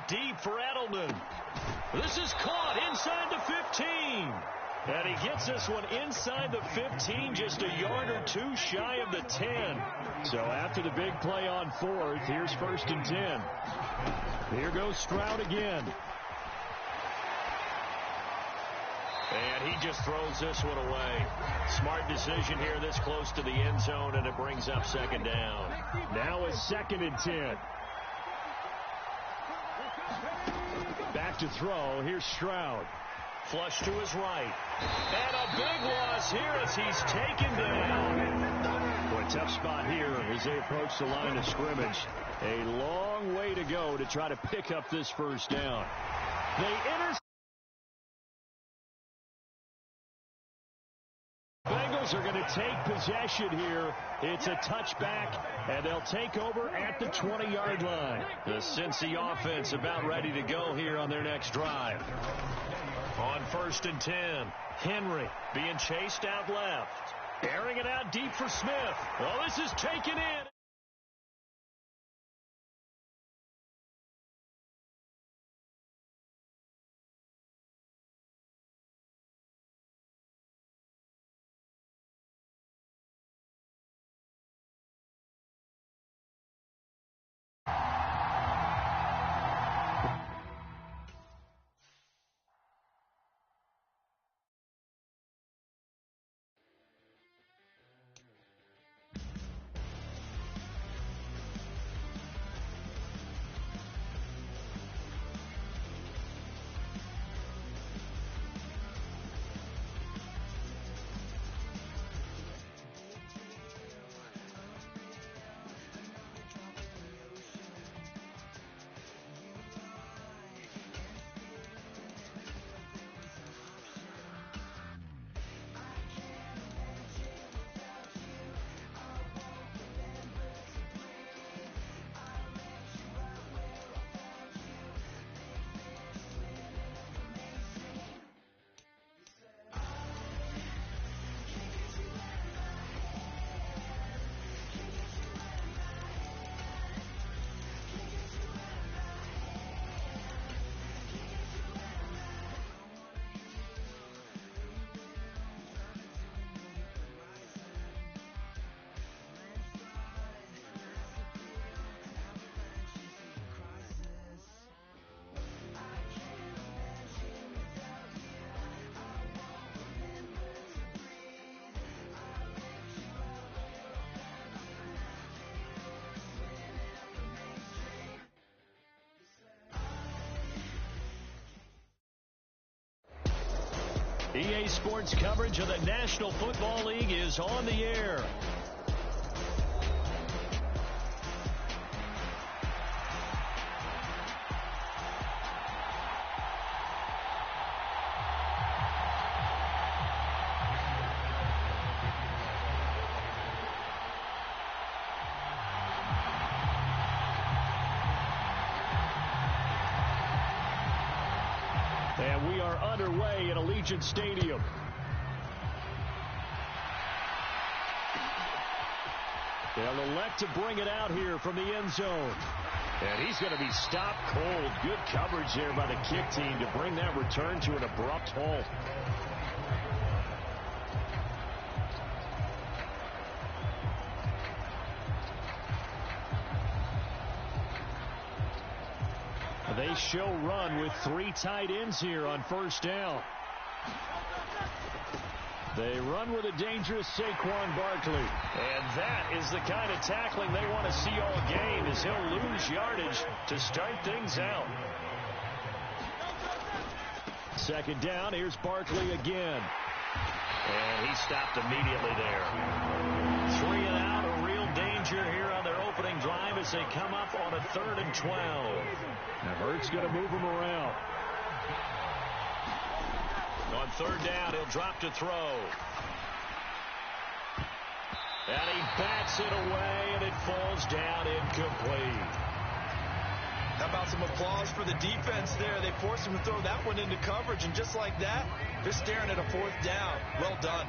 deep for Edelman. This is caught inside the 15. And he gets this one inside the 15, just a yard or two shy of the 10. So after the big play on fourth, here's 1st and 10. Here goes Stroud again. And he just throws this one away. Smart decision here this close to the end zone, and it brings up 2nd down. Now it's 2nd and 10. Back to throw. Here's Stroud. Flush to his right. And a big loss here as he's taken down. Boy, tough spot here as they approach the line of scrimmage. A long way to go to try to pick up this 1st down. They intercept. Bengals are going to take possession here. It's a touchback, and they'll take over at the 20-yard line. The Cincy offense about ready to go here on their next drive. On 1st and 10, Henry being chased out left. Airing it out deep for Smith. Oh, this is taken in. EA Sports coverage of the National Football League is on the air. And we are underway at Allegiant Stadium. They'll elect to bring it out here from the end zone. And he's going to be stopped cold. Good coverage there by the kick team to bring that return to an abrupt halt. They show run with 3 tight ends here on 1st down. They run with a dangerous Saquon Barkley. And that is the kind of tackling they want to see all game, as he'll lose yardage to start things out. 2nd down, here's Barkley again. And he stopped immediately there. 3 and out, a real danger here on their opening drive as they come up on a 3rd and 12. Now Hurts going to move him around. On 3rd down, he'll drop to throw. And he bats it away, and it falls down incomplete. How about some applause for the defense there? They forced him to throw that one into coverage, and just like that, they're staring at a 4th down. Well done.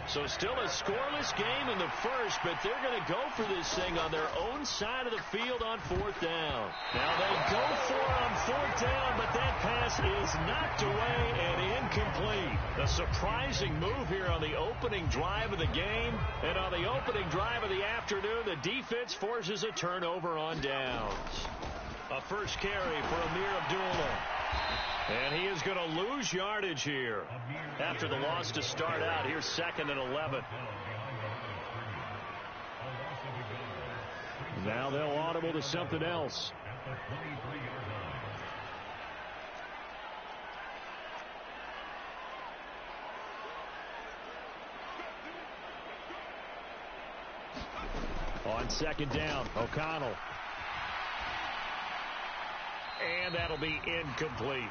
So still a scoreless game in the first, but they're going to go for this thing on their own side of the field on 4th down. Now they go for it on 4th pass is knocked away and incomplete. A surprising move here on the opening drive of the game. And on the opening drive of the afternoon, the defense forces a turnover on downs. A first carry for Amir Abdullah. And he is going to lose yardage here. After the loss to start out, here's 2nd and 11. Now they'll audible to something else. On 2nd down, O'Connell. And that'll be incomplete.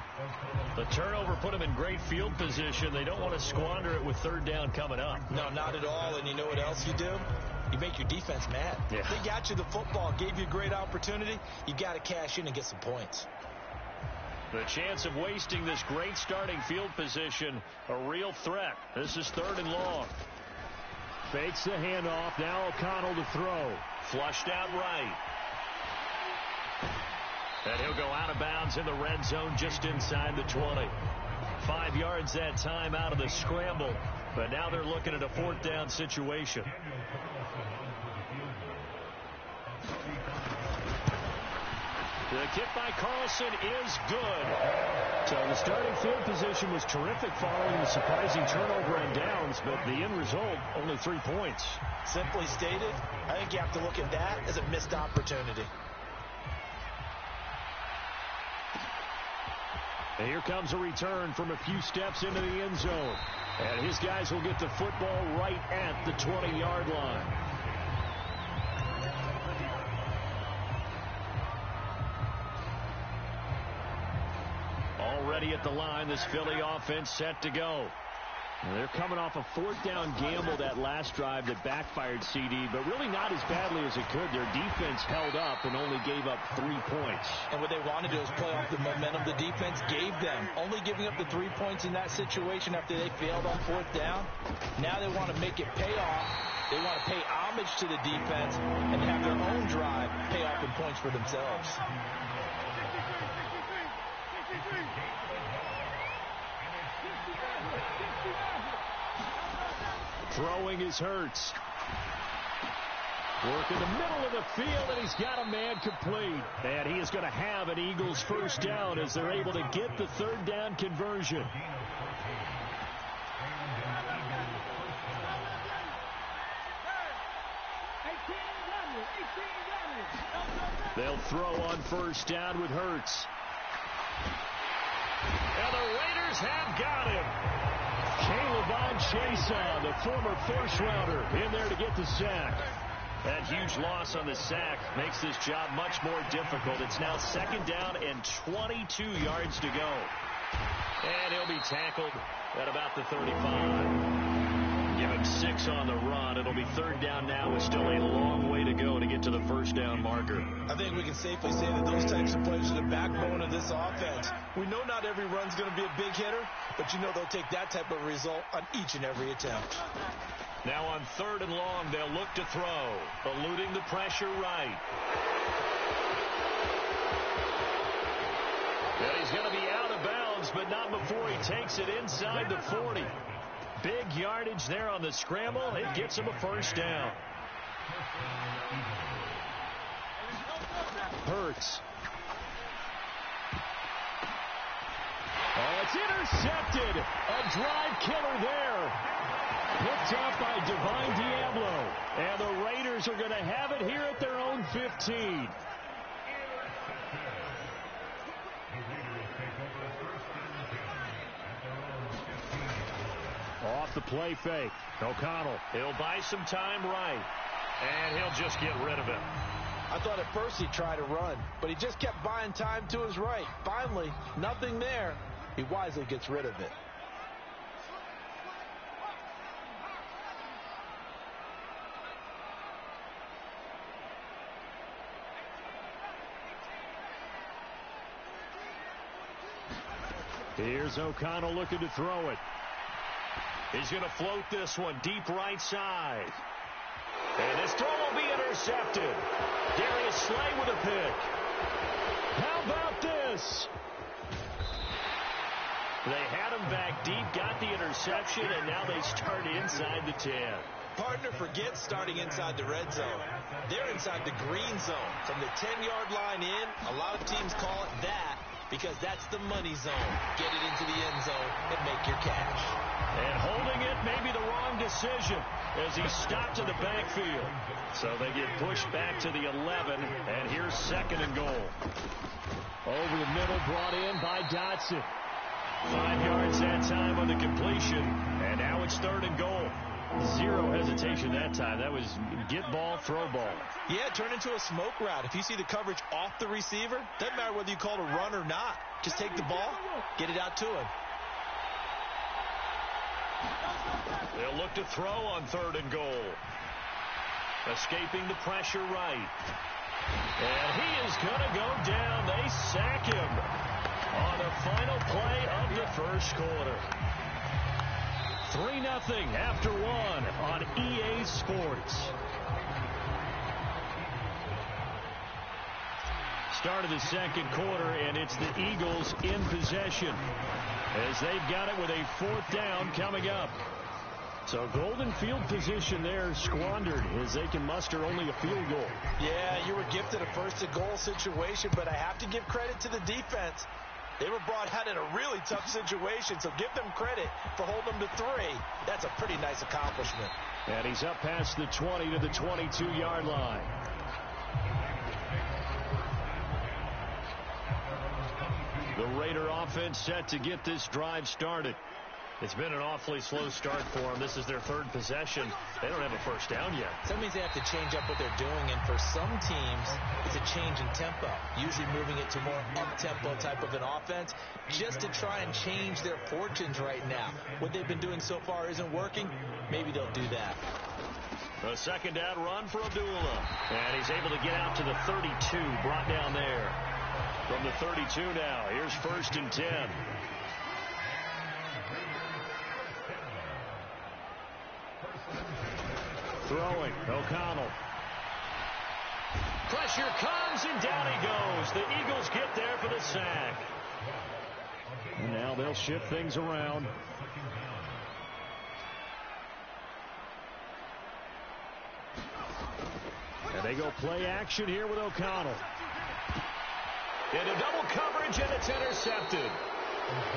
The turnover put them in great field position. They don't want to squander it with 3rd down coming up. No, not at all. And you know what else you do? You make your defense mad. Yeah. They got you the football, gave you a great opportunity. You got to cash in and get some points. The chance of wasting this great starting field position, a real threat. This is 3rd and long. Fakes the handoff. Now O'Connell to throw. Flushed out right. And he'll go out of bounds in the red zone just inside the 20. 5 yards that time out of the scramble. But now they're looking at a 4th down situation. The kick by Carlson is good. So the starting field position was terrific following the surprising turnover and downs, but the end result, only 3 points. Simply stated, I think you have to look at that as a missed opportunity. And here comes a return from a few steps into the end zone. And his guys will get the football right at the 20-yard line. Already at the line, this Philly offense set to go. They're coming off a 4th down gamble that last drive that backfired CD, but really not as badly as it could. Their defense held up and only gave up 3 points. And what they wanted to do is play off the momentum the defense gave them. Only giving up the 3 points in that situation after they failed on 4th down. Now they want to make it pay off. They want to pay homage to the defense and have their own drive pay off in points for themselves. Throwing is Hurts. Work in the middle of the field, and he's got a man complete. And he is going to have an Eagles 1st down as they're able to get the 3rd down conversion. They'll throw on 1st down with Hurts. And the Raiders have got him. Caleb Von Chason, the former 1st-rounder, in there to get the sack. That huge loss on the sack makes this job much more difficult. It's now 2nd down and 22 yards to go. And he'll be tackled at about the 35. Give him 6 on the run. It'll be 3rd down now with still a long way to go to get to the 1st down marker. I think we can safely say that those types of plays are the backbone of this offense. We know not every run's going to be a big hitter, but you know they'll take that type of result on each and every attempt. Now on 3rd and long, they'll look to throw, eluding the pressure right. And he's going to be out of bounds, but not before he takes it inside the 40. Big yardage there on the scramble. It gets him a 1st down. Hurts. Oh, it's intercepted. A drive killer there. Picked up by Divine Diablo. And the Raiders are going to have it here at their own 15. Off the play fake. O'Connell. He'll buy some time right. And he'll just get rid of it. I thought at first he'd try to run, but he just kept buying time to his right. Finally, nothing there. He wisely gets rid of it. Here's O'Connell looking to throw it. He's going to float this one deep right side. And this throw will be intercepted. Darius Slay with a pick. How about this? They had him back deep, got the interception, and now they start inside the 10. Partner forgets starting inside the red zone. They're inside the green zone. From the 10-yard line in, a lot of teams call it that because that's the money zone. Get it into the end zone and make your cash. And holding it may be the wrong decision as he stopped in the backfield. So they get pushed back to the 11, and here's 2nd and goal. Over the middle, brought in by Dotson. 5 yards that time on the completion, and now it's 3rd and goal. Zero hesitation that time. That was get ball, throw ball. Yeah, turn into a smoke route. If you see the coverage off the receiver, doesn't matter whether you call it a run or not. Just take the ball, get it out to him. They'll look to throw on 3rd and goal. Escaping the pressure right. And he is going to go down. They sack him on the final play of the first quarter. 3-0 after 1 on EA Sports. Start of the second quarter, and it's the Eagles in possession as they've got it with a 4th down coming up. So golden field position there squandered as they can muster only a field goal. Yeah, you were gifted a 1st and goal situation, but I have to give credit to the defense. They were brought out in a really tough situation, so give them credit for holding them to 3. That's a pretty nice accomplishment. And he's up past the 20 to the 22-yard line. The Raider offense set to get this drive started. It's been an awfully slow start for them. This is their 3rd possession. They don't have a 1st down yet. So that means they have to change up what they're doing, and for some teams, it's a change in tempo, usually moving it to more up-tempo type of an offense just to try and change their fortunes right now. What they've been doing so far isn't working. Maybe they'll do that. A 2nd down run for Abdullah. And he's able to get out to the 32, brought down there. From the 32 now, here's 1st and 10. Throwing, O'Connell. Pressure comes, and down he goes. The Eagles get there for the sack. And now they'll shift things around. And they go play action here with O'Connell. Into double coverage, and it's intercepted.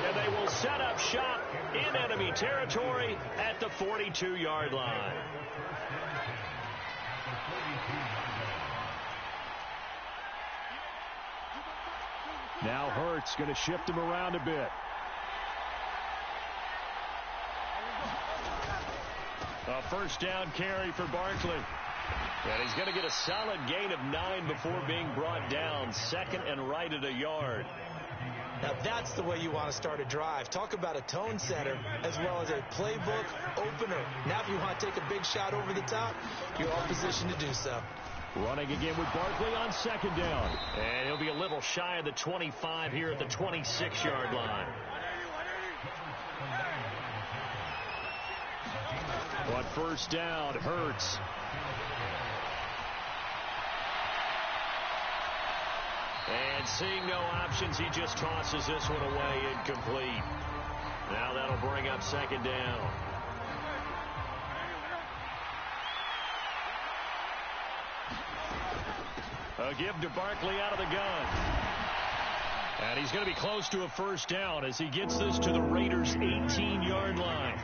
And they will set up shop in enemy territory at the 42-yard line. Now Hurts going to shift him around a bit. A 1st down carry for Barkley. And he's going to get a solid gain of 9 before being brought down. 2nd and right at a yard. Now that's the way you want to start a drive. Talk about a tone setter as well as a playbook opener. Now if you want to take a big shot over the top, you're all positioned to do so. Running again with Barkley on 2nd down. And he'll be a little shy of the 25 here at the 26-yard line. On 1st down, Hurts. And seeing no options, he just tosses this one away incomplete. Now that'll bring up 2nd down. A give to Barkley out of the gun. And he's going to be close to a 1st down as he gets this to the Raiders' 18-yard line.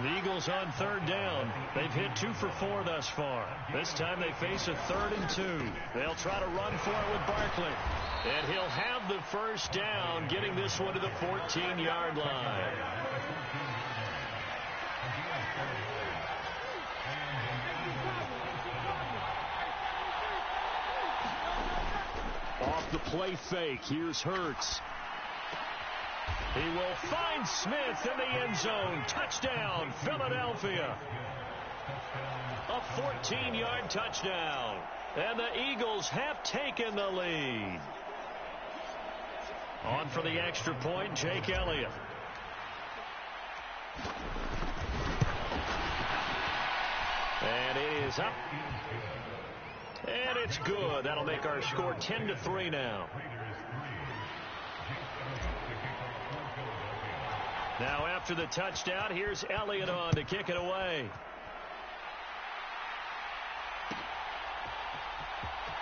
The Eagles on 3rd down. They've hit 2 for 4 thus far. This time they face a 3rd and 2. They'll try to run for it with Barkley. And he'll have the 1st down, getting this one to the 14-yard line. Off the play fake, here's Hurts. He will find Smith in the end zone. Touchdown, Philadelphia. A 14-yard touchdown. And the Eagles have taken the lead. On for the extra point, Jake Elliott. And it is up. And it's good. That'll make our score 10-3 now. Now after the touchdown, here's Elliott on to kick it away.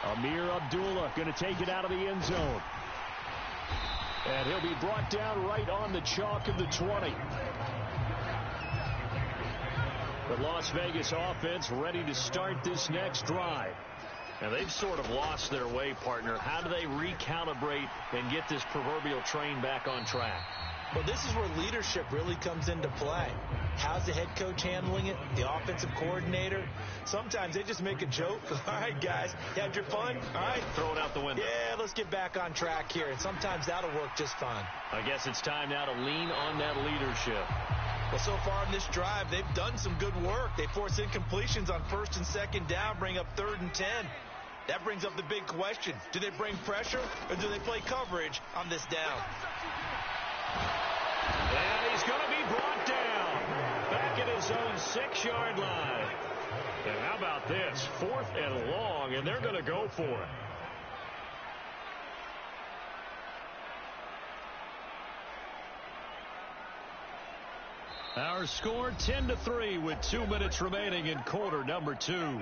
Amir Abdullah going to take it out of the end zone. And he'll be brought down right on the chalk of the 20. The Las Vegas offense ready to start this next drive. And they've sort of lost their way, partner. How do they recalibrate and get this proverbial train back on track? Well, this is where leadership really comes into play. How's the head coach handling it? The offensive coordinator? Sometimes they just make a joke. All right, guys, you had your fun? All right. Throw it out the window. Yeah, let's get back on track here. And sometimes that'll work just fine. I guess it's time now to lean on that leadership. Well, so far in this drive, they've done some good work. They force incompletions on 1st and 2nd down, bring up 3rd and 10. That brings up the big question. Do they bring pressure or do they play coverage on this down? And he's going to be brought down back at his own 6-yard line. And how about this? 4th and long, and they're going to go for it. Our score 10-3 with 2 minutes remaining in quarter number 2.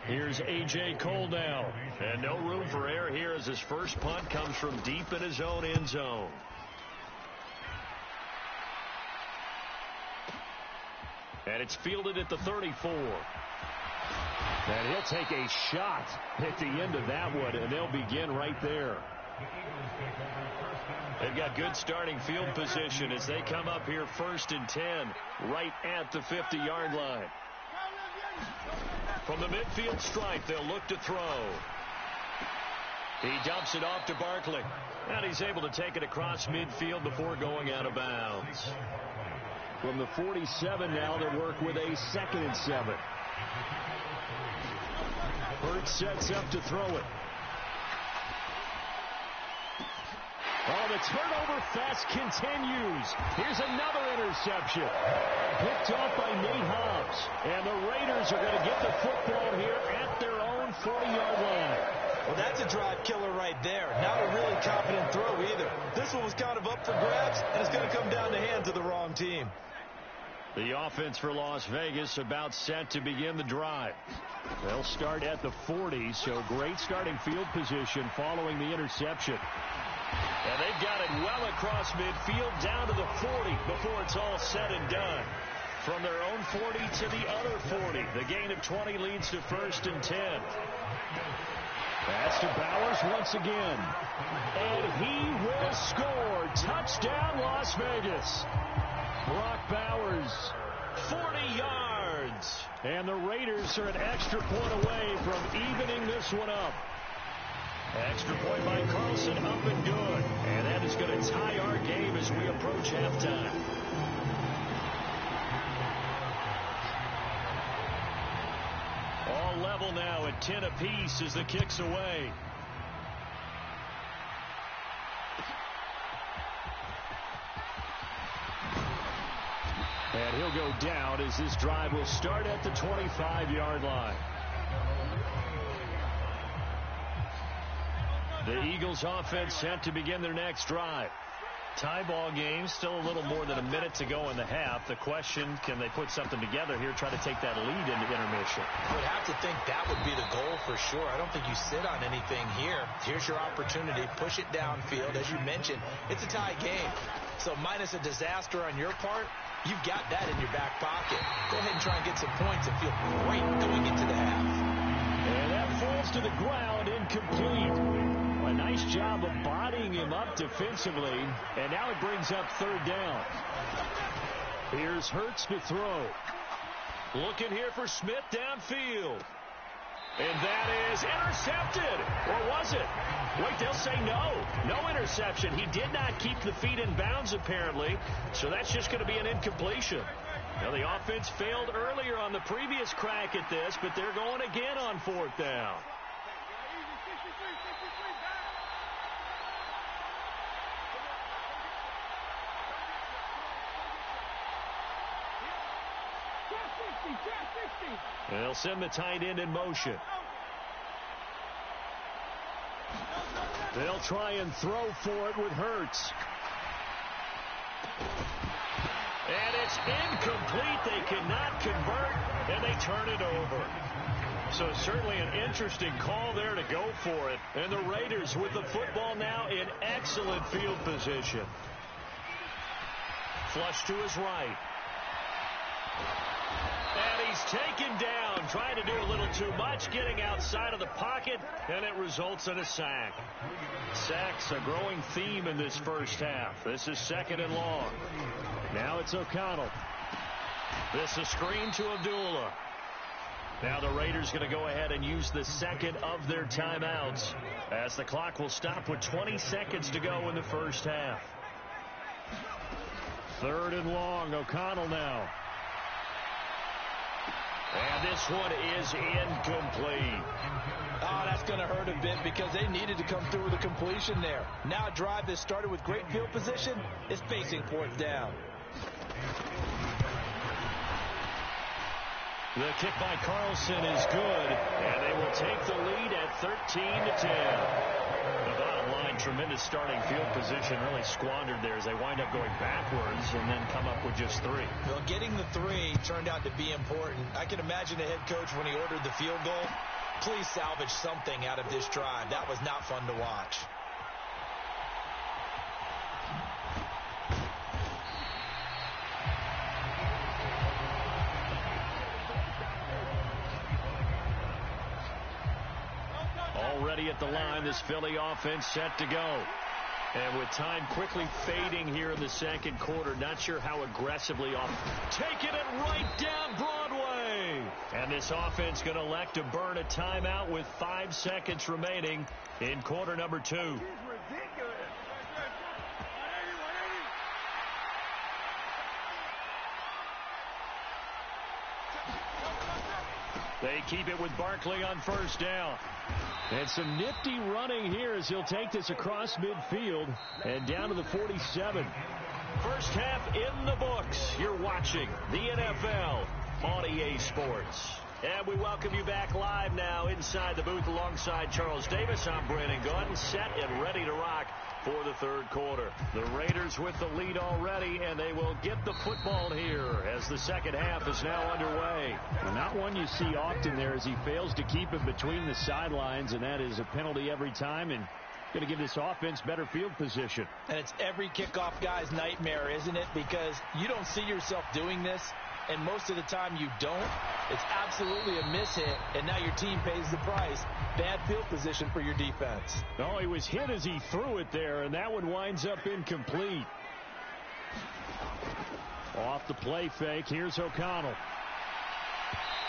Here's A.J. Cole now. And no room for error here as his first punt comes from deep in his own end zone. And it's fielded at the 34. And he'll take a shot at the end of that one, and they'll begin right there. They've got good starting field position as they come up here 1st and 10, right at the 50-yard line. From the midfield stripe, they'll look to throw. He dumps it off to Barkley. And he's able to take it across midfield before going out of bounds. From the 47 now, they work with a 2nd and 7. Hurts sets up to throw it. Oh, the turnover fest continues. Here's another interception. Picked off by Nate Hobbs. And the Raiders are going to get the football here at their own 40-yard line. Well, that's a drive killer right there. Not a really confident throw either. This one was kind of up for grabs, and it's going to come down the hands of the wrong team. The offense for Las Vegas about set to begin the drive. They'll start at the 40, so great starting field position following the interception. And they've got it well across midfield down to the 40 before it's all said and done. From their own 40 to the other 40. The gain of 20 leads to 1st and 10. Pass to Bowers once again. And he will score. Touchdown, Las Vegas. Brock Bowers, 40 yards. And the Raiders are an extra point away from evening this one up. Extra point by Carlson, up and good. And that is going to tie our game as we approach halftime. All level now at 10 apiece as the kick's away. And he'll go down as this drive will start at the 25-yard line. The Eagles offense set to begin their next drive. Tie ball game, still a little more than a minute to go in the half. The question, can they put something together here, try to take that lead into intermission? I would have to think that would be the goal for sure. I don't think you sit on anything here. Here's your opportunity. Push it downfield. As you mentioned, it's a tie game. So minus a disaster on your part, you've got that in your back pocket. Go ahead and try and get some points and feel great going into the half. And that falls to the ground, incomplete. A nice job of bodying him up defensively, and now it brings up 3rd down. Here's Hurts to throw. Looking here for Smith downfield. And that is intercepted. Or was it? Wait, they'll say no. No interception. He did not keep the feet in bounds, apparently, so that's just going to be an incompletion. Now, the offense failed earlier on the previous crack at this, but they're going again on 4th down. They'll send the tight end in motion. They'll try and throw for it with Hurts. And it's incomplete. They cannot convert, and they turn it over. So certainly an interesting call there to go for it. And the Raiders with the football now in excellent field position. Flush to his right. And he's taken down, trying to do a little too much, getting outside of the pocket, and it results in a sack. Sacks a growing theme in this first half. This is 2nd and long. Now it's O'Connell. This is screen to Abdullah. Now the Raiders going to go ahead and use the second of their timeouts, as the clock will stop with 20 seconds to go in the first half. 3rd and long. O'Connell now. And this one is incomplete. Oh, that's going to hurt a bit because they needed to come through with a completion there. Now a drive that started with great field position is facing 4th down. The kick by Carlson is good, and they will take the lead at 13-10. The bottom line, tremendous starting field position, really squandered there as they wind up going backwards and then come up with just 3. Well, getting the 3 turned out to be important. I can imagine the head coach when he ordered the field goal. Please salvage something out of this drive. That was not fun to watch. Already at the line, this Philly offense set to go. And with time quickly fading here in the second quarter, not sure how aggressively off. Taking it right down Broadway. And this offense going to elect to burn a timeout with 5 seconds remaining in quarter number 2. They keep it with Barkley on 1st down. And some nifty running here as he'll take this across midfield and down to the 47. First half in the books. You're watching the NFL on EA Sports. And we welcome you back live now inside the booth alongside Charles Davis. I'm Brandon Gunn, set and ready to rock for the 3rd quarter. The Raiders with the lead already, and they will get the football here as the second half is now underway. Well, not one you see often there as he fails to keep it between the sidelines, and that is a penalty every time, and going to give this offense better field position. And it's every kickoff guy's nightmare, isn't it? Because you don't see yourself doing this, and most of the time you don't. It's absolutely a mishit, and now your team pays the price. Bad field position for your defense. Oh, he was hit as he threw it there, and that one winds up incomplete. Off the play fake, here's O'Connell.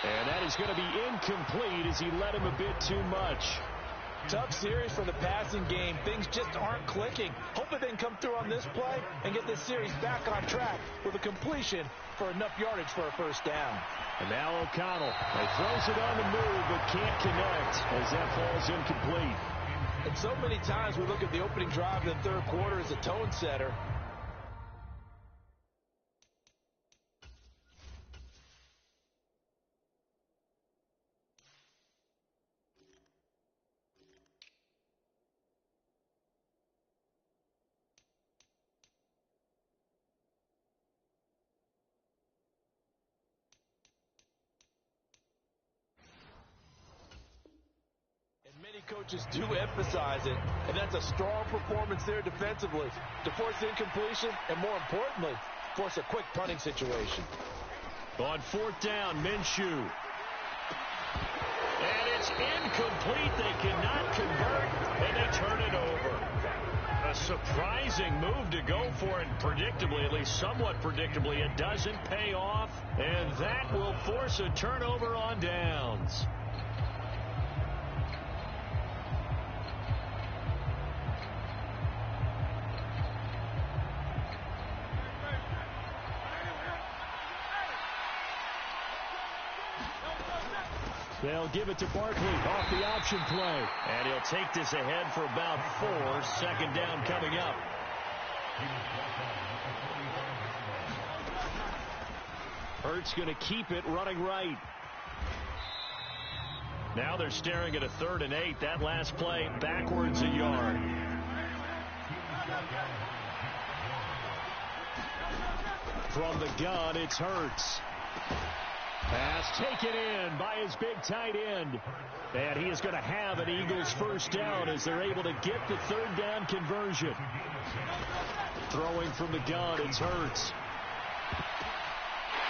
And that is going to be incomplete as he led him a bit too much. Tough series for the passing game. Things just aren't clicking. Hopefully they can come through on this play and get this series back on track with a completion for enough yardage for a 1st down. And now O'Connell. He throws it on the move but can't connect as that falls incomplete. And so many times we look at the opening drive in the 3rd quarter as a tone setter. Many coaches do emphasize it, and that's a strong performance there defensively to force incompletion and, more importantly, force a quick punting situation. On 4th down, Minshew. And it's incomplete. They cannot convert, and they turn it over. A surprising move to go for it, predictably, at least somewhat predictably. It doesn't pay off, and that will force a turnover on downs. They'll give it to Barkley off the option play. And he'll take this ahead for about 4. 2nd down coming up. Hurts going to keep it running right. Now they're staring at a 3rd and 8. That last play backwards a yard. From the gun, it's Hurts. Pass taken in by his big tight end. And he is going to have an Eagles first down as they're able to get the third down conversion. Throwing from the gun, it's Hurts.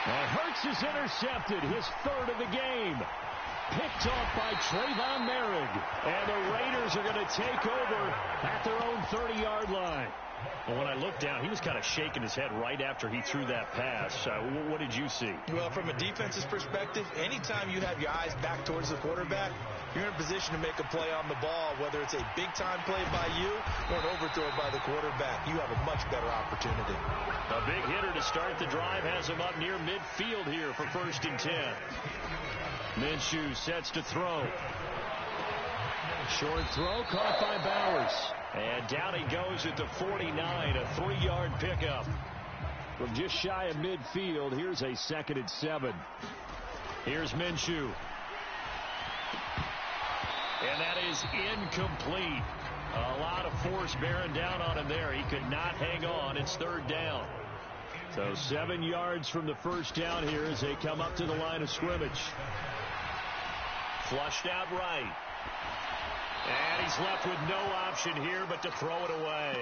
And Hurts is intercepted, his third of the game. Picked off by Trayvon Merrick. And the Raiders are going to take over at their own 30-yard line. Well, when I looked down, he was kind of shaking his head right after he threw that pass. What did you see? Well, from a defense's perspective, anytime you have your eyes back towards the quarterback, you're in a position to make a play on the ball, whether it's a big-time play by you or an overthrow by the quarterback. You have a much better opportunity. A big hitter to start the drive has him up near midfield here for 1st and 10. Minshew sets to throw. Short throw caught by Bowers. And down he goes at the 49, a 3-yard pickup. From just shy of midfield, here's a 2nd and 7. Here's Minshew. And that is incomplete. A lot of force bearing down on him there. He could not hang on. It's 3rd down. So 7 yards from the first down here as they come up to the line of scrimmage. Flushed out right. And he's left with no option here but to throw it away.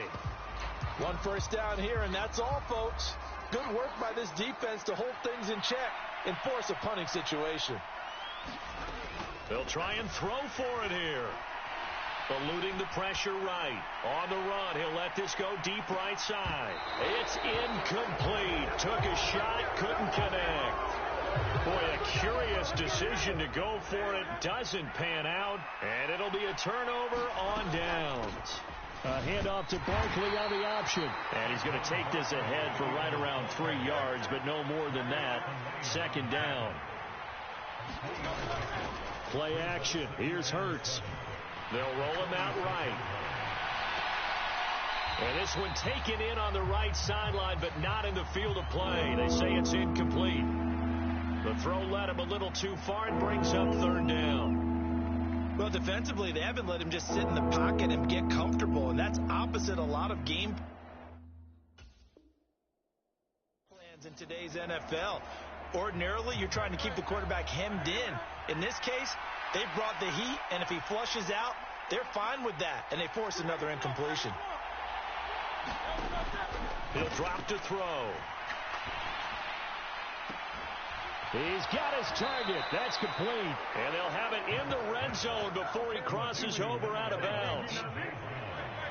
1 first down here, and that's all, folks. Good work by this defense to hold things in check and force a punting situation. They'll try and throw for it here. Eluding the pressure right. On the run, he'll let this go deep right side. It's incomplete. Took a shot, couldn't connect. Boy, a curious decision to go for it. Doesn't pan out, and it'll be a turnover on downs. A handoff to Barkley on the option. And he's going to take this ahead for right around 3 yards, but no more than that. 2nd down. Play action. Here's Hurts. They'll roll him out right. And this one taken in on the right sideline, but not in the field of play. They say it's incomplete. The throw led him a little too far and brings up 3rd down. Well, defensively, they haven't let him just sit in the pocket and get comfortable, and that's opposite a lot of game plans in today's NFL. Ordinarily, you're trying to keep the quarterback hemmed in. In this case, they brought the heat, and if he flushes out, they're fine with that, and they force another incompletion. He'll drop to throw. He's got his target. That's complete. And they'll have it in the red zone before he crosses over out of bounds.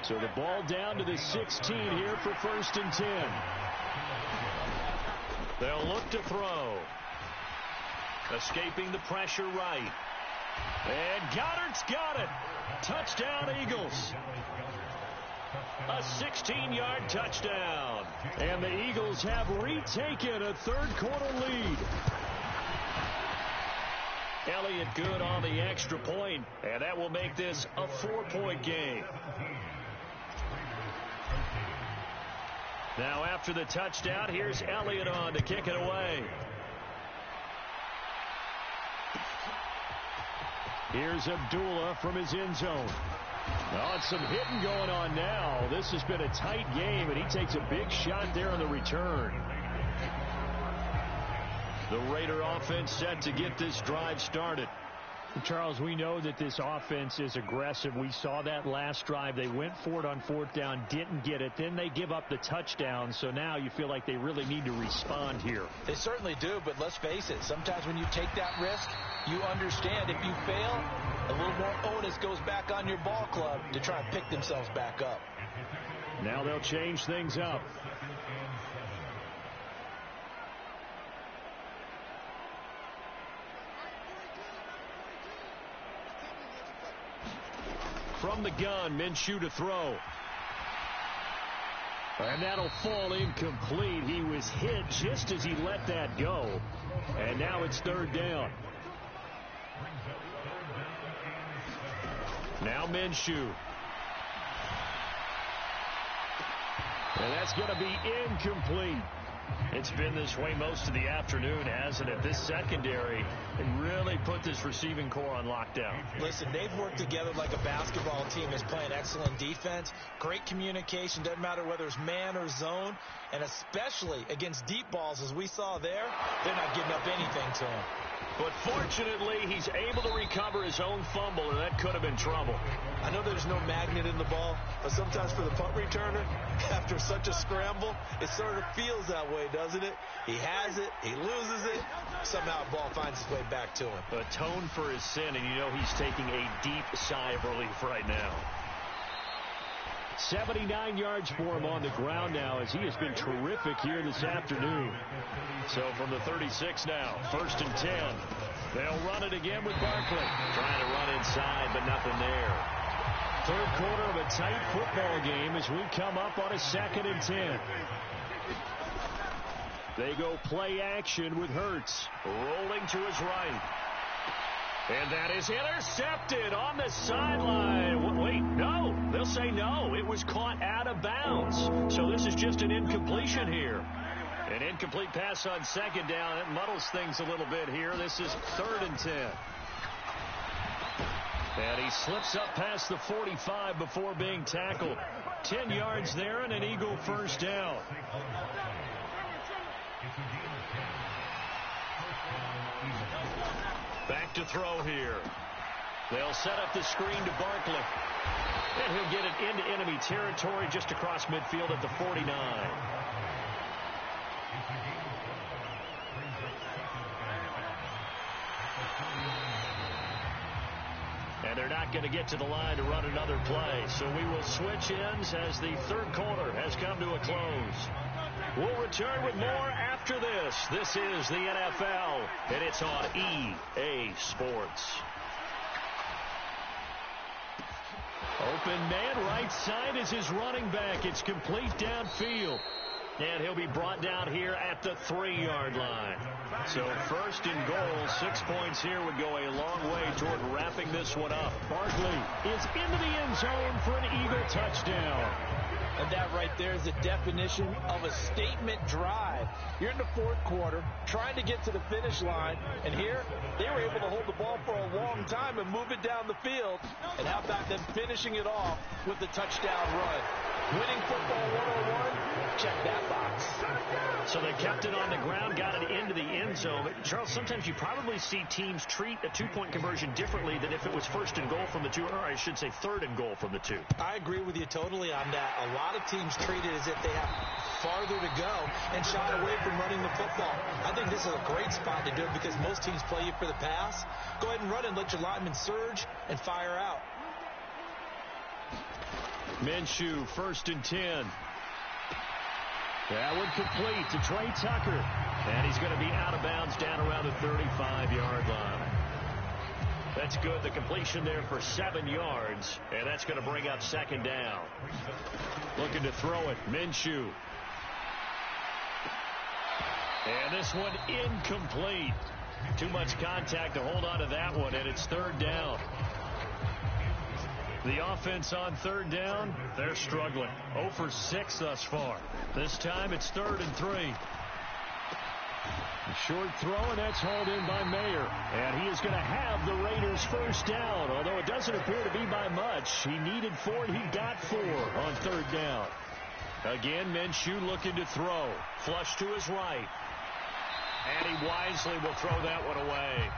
So the ball down to the 16 here for 1st and 10. They'll look to throw. Escaping the pressure right. And Goddard's got it. Touchdown, Eagles. A 16-yard touchdown. And the Eagles have retaken a 3rd quarter lead. Elliott good on the extra point, and that will make this a 4-point game. Now after the touchdown, here's Elliott on to kick it away. Here's Abdullah from his end zone. Oh, it's some hitting going on now. This has been a tight game, and he takes a big shot there on the return. The Raider offense set to get this drive started. Charles, we know that this offense is aggressive. We saw that last drive. They went for it on 4th down, didn't get it. Then they give up the touchdown. So now you feel like they really need to respond here. They certainly do, but let's face it. Sometimes when you take that risk, you understand if you fail, a little more onus goes back on your ball club to try and pick themselves back up. Now they'll change things up. From the gun, Minshew to throw. And that'll fall incomplete. He was hit just as he let that go. And now it's 3rd down. Now Minshew. And that's going to be incomplete. It's been this way most of the afternoon, hasn't it? This secondary really put this receiving core on lockdown. Listen, they've worked together like a basketball team is playing excellent defense. Great communication. Doesn't matter whether it's man or zone. And especially against deep balls, as we saw there, they're not giving up anything to him. But fortunately, he's able to recover his own fumble, and that could have been trouble. I know there's no magnet in the ball, but sometimes for the punt returner, after such a scramble, it sort of feels that way, doesn't it? He has it, he loses it, somehow the ball finds its way back to him. Atone for his sin, and you know he's taking a deep sigh of relief right now. 79 yards for him on the ground now, as he has been terrific here this afternoon. So from the 36 now, 1st and 10. They'll run it again with Barkley. Trying to run inside, but nothing there. Third quarter of a tight football game as we come up on a 2nd and 10. They go play action with Hurts. Rolling to his right. And that is intercepted on the sideline. Wait, no. They'll say no. It was caught out of bounds. So this is just an incompletion here. An incomplete pass on 2nd down. It muddles things a little bit here. This is 3rd and 10. And he slips up past the 45 before being tackled. 10 yards there and an Eagle first down. Back to throw here. They'll set up the screen to Barkley. And he'll get it into enemy territory just across midfield at the 49. And they're not going to get to the line to run another play. So we will switch ends as the third quarter has come to a close. We'll return with more after this. This is the NFL, and it's on EA Sports. Open man, right side is his running back. It's complete downfield. And he'll be brought down here at the 3-yard line. So 1st and goal, 6 points here would go a long way toward wrapping this one up. Barkley is into the end zone for an Eagle touchdown. And that right there is the definition of a statement drive. You're in the 4th quarter, trying to get to the finish line, and here they were able to hold the ball for a long time and move it down the field. And how about them finishing it off with the touchdown run? Winning football 101, check that box. So they kept it on the ground, got it into the end zone. But Charles, sometimes you probably see teams treat a 2-point conversion differently than if it was 1st and goal from the 2, or I should say 3rd and goal from the 2. I agree with you totally on that. A lot of teams treat it as if they have farther to go and shy away from running the football. I think this is a great spot to do it because most teams play you for the pass. Go ahead and run and let your linemen surge and fire out. Minshew, 1st and 10. That one complete to Trey Tucker. And he's going to be out of bounds down around the 35-yard line. That's good. The completion there for 7 yards. And that's going to bring up 2nd down. Looking to throw it. Minshew. And this one incomplete. Too much contact to hold on to that one. And it's 3rd down. The offense on 3rd down, they're struggling. 0 for 6 thus far. This time it's 3rd and 3. A short throw, and that's hauled in by Mayer. And he is going to have the Raiders first down, although it doesn't appear to be by much. He needed 4, and he got 4 on 3rd down. Again, Minshew looking to throw. Flush to his right. And he wisely will throw that one away.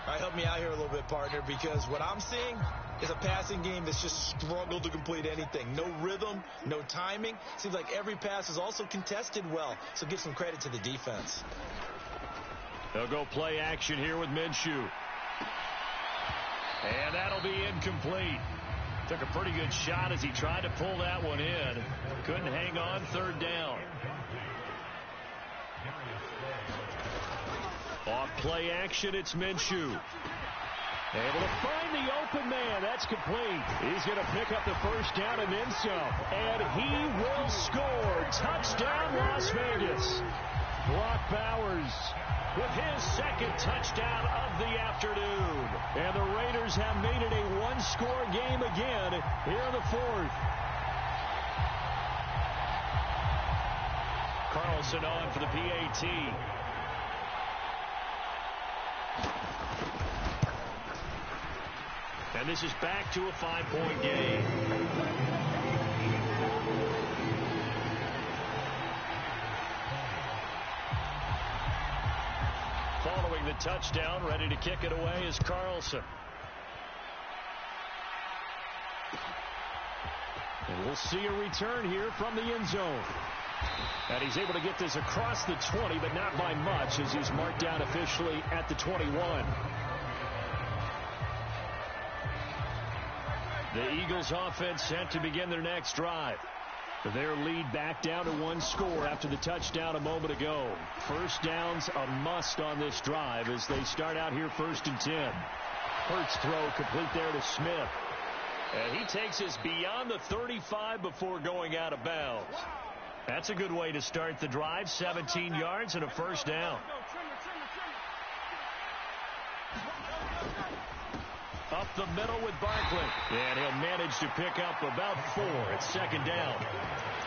All right, help me out here a little bit, partner, because what I'm seeing is a passing game that's just struggled to complete anything. No rhythm, no timing. Seems like every pass is also contested well, so give some credit to the defense. They'll go play action here with Minshew. And that'll be incomplete. Took a pretty good shot as he tried to pull that one in. Couldn't hang on. 3rd down. Off play action, it's Minshew. Able to find the open man. That's complete. He's going to pick up the first down and then some. And he will score. Touchdown, Las Vegas. Brock Bowers with his 2nd touchdown of the afternoon. And the Raiders have made it a one-score game again here in the 4th. Carlson on for the PAT. And this is back to a 5-point game. Following the touchdown, ready to kick it away is Carlson. And we'll see a return here from the end zone. And he's able to get this across the 20, but not by much, as he's marked down officially at the 21. The Eagles offense set to begin their next drive. Their lead back down to 1 score after the touchdown a moment ago. First down's a must on this drive as they start out here 1st and 10. Hurts throw complete there to Smith. And he takes us beyond the 35 before going out of bounds. That's a good way to start the drive. 17 yards and a first down. Up the middle with Barkley. And he'll manage to pick up about 4 at 2nd down.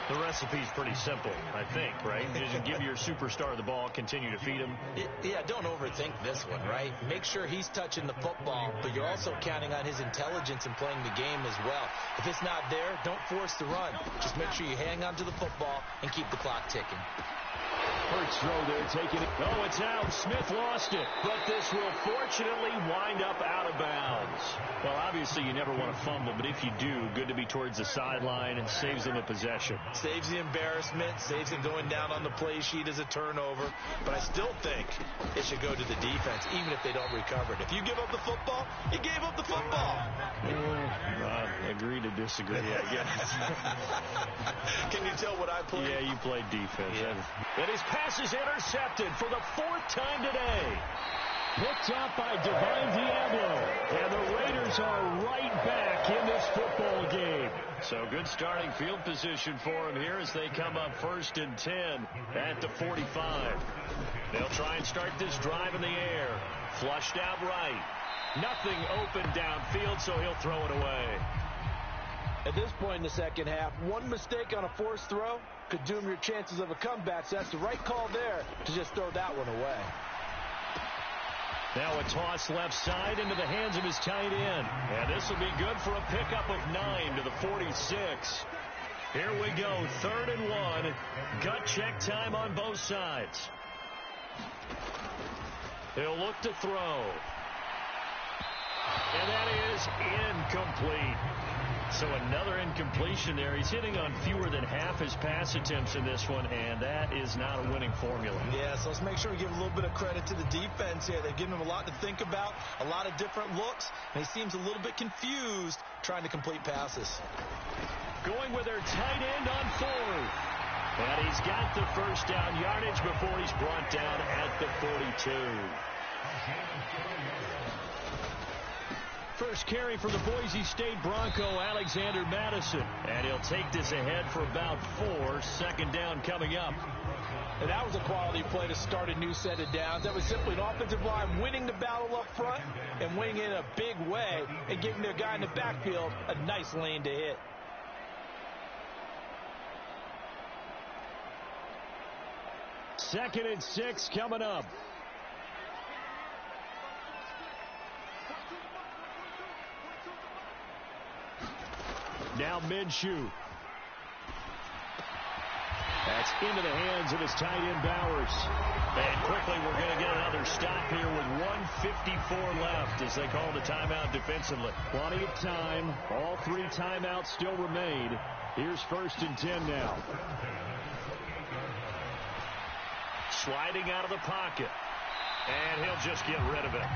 The recipe's pretty simple, I think, right? Just give your superstar the ball, continue to feed him. Yeah, don't overthink this one, right? Make sure he's touching the football, but you're also counting on his intelligence in playing the game as well. If it's not there, don't force the run. Just make sure you hang on to the football and keep the clock ticking. Hurts throw there, taking it. Oh, it's out. Smith lost it. But this will fortunately wind up out of bounds. Well, obviously you never want to fumble, but if you do, good to be towards the sideline and saves them a possession. Saves the embarrassment, saves it going down on the play sheet as a turnover. But I still think it should go to the defense, even if they don't recover it. If you give up the football, you gave up the football. Agree to disagree, I guess. Can you tell what I played? Yeah, you played defense. Yeah. And his pass is intercepted for the 4th time today. Picked up by Divine Diablo. And the Raiders are right back in this football game. So good starting field position for him here as they come up 1st and 10 at the 45. They'll try and start this drive in the air. Flushed out right. Nothing open downfield, so he'll throw it away. At this point in the second half, one mistake on a forced throw could doom your chances of a comeback. So that's the right call there to just throw that one away. Now a toss left side into the hands of his tight end. And this will be good for a pickup of 9 to the 46. Here we go, 3rd and 1. Gut check time on both sides. He'll look to throw. And that is incomplete. So another incompletion there. He's hitting on fewer than half his pass attempts in this one, and that is not a winning formula. Yeah, so let's make sure we give a little bit of credit to the defense here. They've given him a lot to think about, a lot of different looks, and he seems a little bit confused trying to complete passes. Going with their tight end on 4th. And he's got the first down yardage before he's brought down at the 42. First carry for the Boise State Bronco, Alexander Madison. And he'll take this ahead for about 4. 2nd down coming up. And that was a quality play to start a new set of downs. That was simply an offensive line winning the battle up front and winning it in a big way and giving their guy in the backfield a nice lane to hit. Second and 6 coming up. Now Minshew. That's into the hands of his tight end Bowers. And quickly we're going to get another stop here with 1:54 left as they call the timeout defensively. Plenty of time. All 3 timeouts still remain. Here's 1st and 10 now. Sliding out of the pocket. And he'll just get rid of it.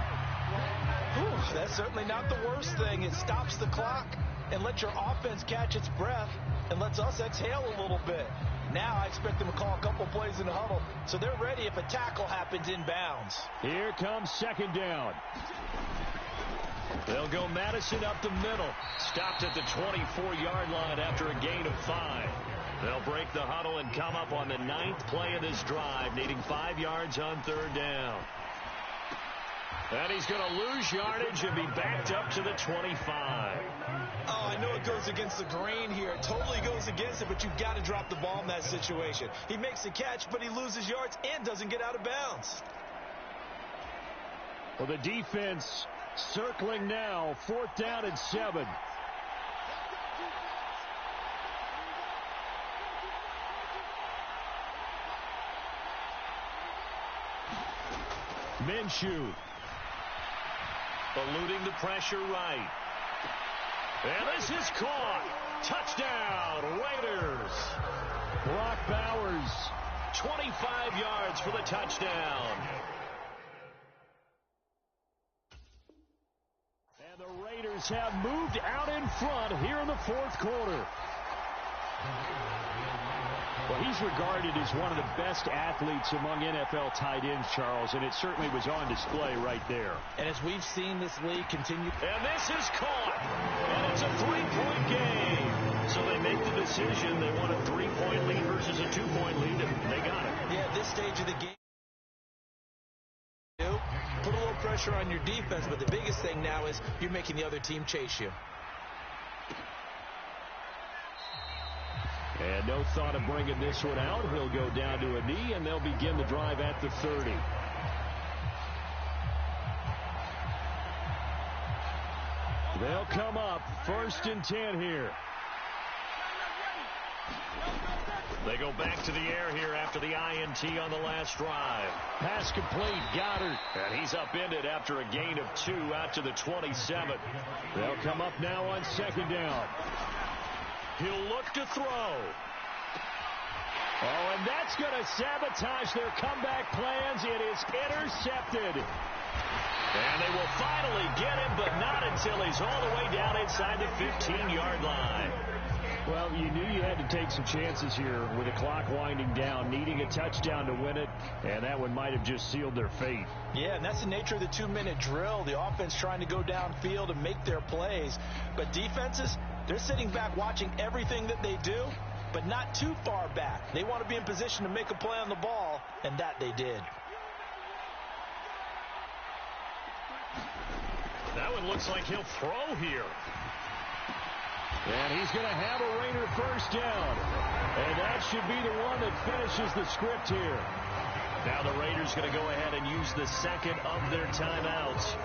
Whew, that's certainly not the worst thing. It stops the clock and lets your offense catch its breath and lets us exhale a little bit. Now I expect them to call a couple plays in the huddle so they're ready if a tackle happens inbounds. Here comes 2nd down. They'll go Madison up the middle. Stopped at the 24-yard line after a gain of 5. They'll break the huddle and come up on the 9th play of this drive, needing 5 yards on 3rd down. And he's going to lose yardage and be backed up to the 25. Oh, I know it goes against the grain here. It totally goes against it, but you've got to drop the ball in that situation. He makes the catch, but he loses yards and doesn't get out of bounds. Well, the defense circling now, 4th down and 7. Minshew. Eluding the pressure right. And this is caught. Touchdown, Raiders. Brock Bowers. 25 yards for the touchdown. And the Raiders have moved out in front here in the 4th quarter. Well, he's regarded as one of the best athletes among NFL tight ends, Charles, and it certainly was on display right there. And as we've seen this league continue. And this is caught. And it's a 3-point game. So they make the decision. They want a 3-point lead versus a 2-point lead, and they got it. Yeah, at this stage of the game, put a little pressure on your defense, but the biggest thing now is you're making the other team chase you. And no thought of bringing this one out. He'll go down to a knee, and they'll begin the drive at the 30. They'll come up 1st and 10 here. They go back to the air here after the INT on the last drive. Pass complete, Goddard. And he's upended after a gain of 2 out to the 27. They'll come up now on 2nd down. He'll look to throw. Oh, and that's going to sabotage their comeback plans. It is intercepted. And they will finally get him, but not until he's all the way down inside the 15-yard line. Well, you knew you had to take some chances here with the clock winding down, needing a touchdown to win it, and that one might have just sealed their fate. Yeah, and that's the nature of the 2-minute drill. The offense trying to go downfield and make their plays. But defenses, they're sitting back watching everything that they do, but not too far back. They want to be in position to make a play on the ball, and that they did. That one looks like he'll throw here. And he's going to have a Raider 1st down. And that should be the one that finishes the script here. Now the Raiders going to go ahead and use the second of their timeouts.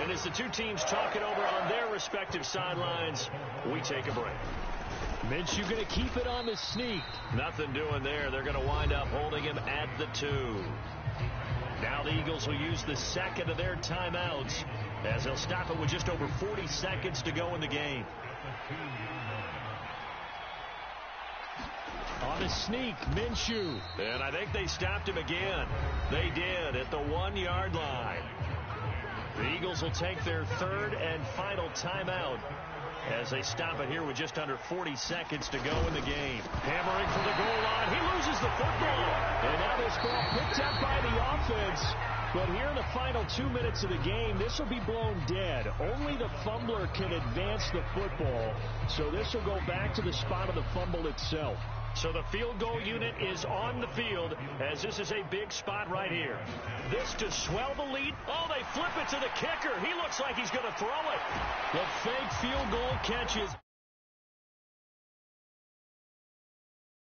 And as the two teams talk it over on their respective sidelines, we take a break. Minshew going to keep it on the sneak. Nothing doing there. They're going to wind up holding him at the 2. Now the Eagles will use the second of their timeouts as they'll stop it with just over 40 seconds to go in the game. On the sneak, Minshew. And I think they stopped him again. They did at the 1-yard line. The Eagles will take their 3rd and final timeout as they stop it here with just under 40 seconds to go in the game. Hammering for the goal line. He loses the football. And now this ball picked up by the offense. But here in the final 2 minutes of the game, this will be blown dead. Only the fumbler can advance the football. So this will go back to the spot of the fumble itself. So the field goal unit is on the field as this is a big spot right here. This to swell the lead. Oh, they flip it to the kicker. He looks like he's going to throw it. The fake field goal catches.